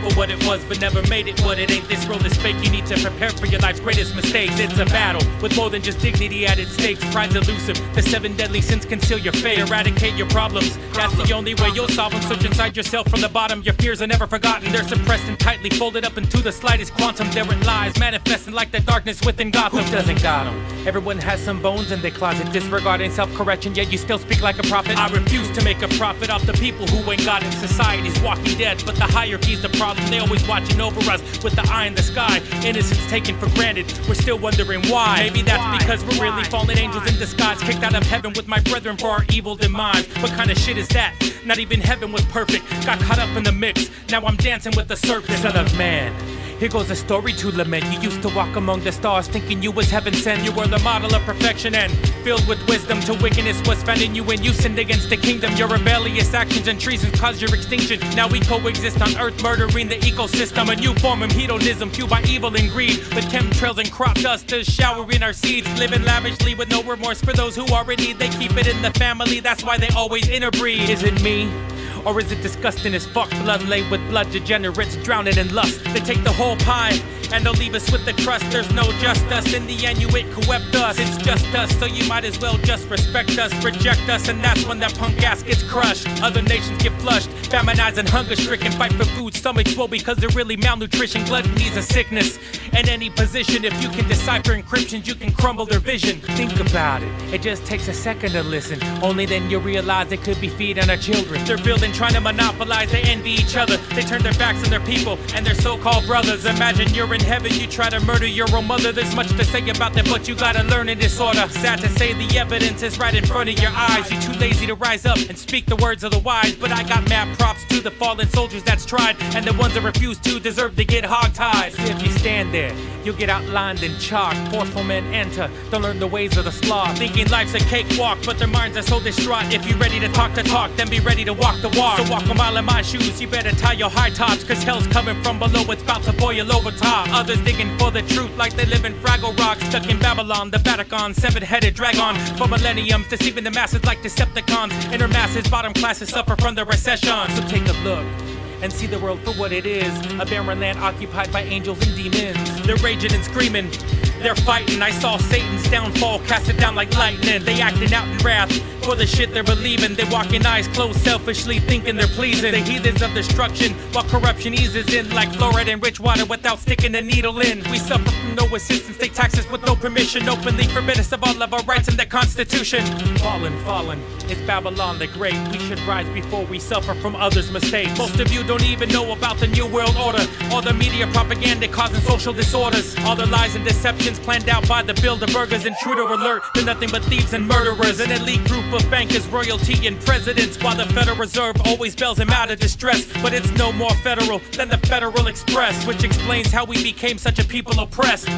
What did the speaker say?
for what it was, but never made it what it ain't. This world is fake, you need to prepare for your life's greatest mistakes. It's a battle with more than just dignity at its stakes. Pride's elusive, the 7 deadly sins conceal your fate. Eradicate your problems, that's the only way you'll solve them. Search inside yourself from the bottom, your fears are never forgotten. They're suppressed and tightly folded up into the slightest quantum. There it lies, manifesting like the darkness within Gotham. Who doesn't got them? Everyone has some bones in their closet, disregarding self-correction, yet you still speak like a prophet. I refuse to make a profit off the people who ain't got it. Society's walking dead, but the hierarchy's the problem. They always watching over us with the eye in the sky. Innocence taken for granted, we're still wondering why. Maybe that's because we're really fallen angels in disguise, kicked out of heaven with my brethren for our evil demise. What kind of shit is that? Not even heaven was perfect, got caught up in the mix. Now I'm dancing with the serpent. Son of man, here goes a story to lament. You used to walk among the stars thinking you was heaven sent. You were the model of perfection and filled with wisdom. To wickedness was found in you when you sinned against the kingdom. Your rebellious actions and treasons caused your extinction. Now we coexist on earth, murdering the ecosystem. A new form of hedonism fueled by evil and greed, with chemtrails and crop dust to shower in our seeds. Living lavishly with no remorse for those who are in need. They keep it in the family, that's why they always interbreed. Is it me? Or is it disgusting as fuck? Blood laid with blood, degenerates drowning in lust. They take the whole pie and they'll leave us with the crust. There's no justice, in the end you ain't corrupt us. It's just us, so you might as well just respect us. Reject us, and that's when that punk ass gets crushed. Other nations get flushed, feminized and hunger stricken. Fight for food, stomach swole because they're really malnutrition. Gluttony's a sickness. In any position, if you can decipher encryptions, you can crumble their vision. Think about it, it just takes a second to listen. Only then you realize they could be feeding our children. They're building, trying to monopolize, they envy each other. They turn their backs on their people and their so-called brothers. Imagine you're in heaven, you try to murder your own mother. There's much to say about that, but you gotta learn in disorder. Sad to say, the evidence is right in front of your eyes. You're too lazy to rise up and speak the words of the wise. But I got mad props to the fallen soldiers that's tried, and the ones that refuse to deserve to get hogtied. If you stand there, you'll get outlined in chalk. Forceful men enter, don't learn the ways of the sloth. Thinking life's a cakewalk, but their minds are so distraught. If you're ready to talk the talk, then be ready to walk the walk. So walk a mile in my shoes, you better tie your high tops, cause hell's coming from below, it's about to boil over top. Others digging for the truth like they live in Fraggle Rock, stuck in Babylon, the Vatican, 7-headed dragon. For millenniums, deceiving the masses like Decepticons. Inner masses, bottom classes suffer from the recession. So take a look and see the world for what it is, a barren land occupied by angels and demons. They're raging and screaming, they're fighting. I saw Satan's downfall casted down like lightning. They acting out in wrath for the shit they're believing. They walking eyes closed selfishly thinking they're pleasing the heathens of destruction, while corruption eases in like fluoride in rich water without sticking a needle in. We suffer from no assistance, take taxes with no permission, openly forbid us of all of our rights in the Constitution. Fallen, fallen, it's Babylon the Great. We should rise before we suffer from others' mistakes. Most of you don't even know about the New World Order, all the media propaganda causing social disorders, all the lies and deceptions planned out by the Bilderbergers. Intruder alert, they're nothing but thieves and murderers. An elite group of bankers, royalty and presidents, while the Federal Reserve always bails them out of distress. But it's no more federal than the Federal Express, which explains how we became such a people oppressed.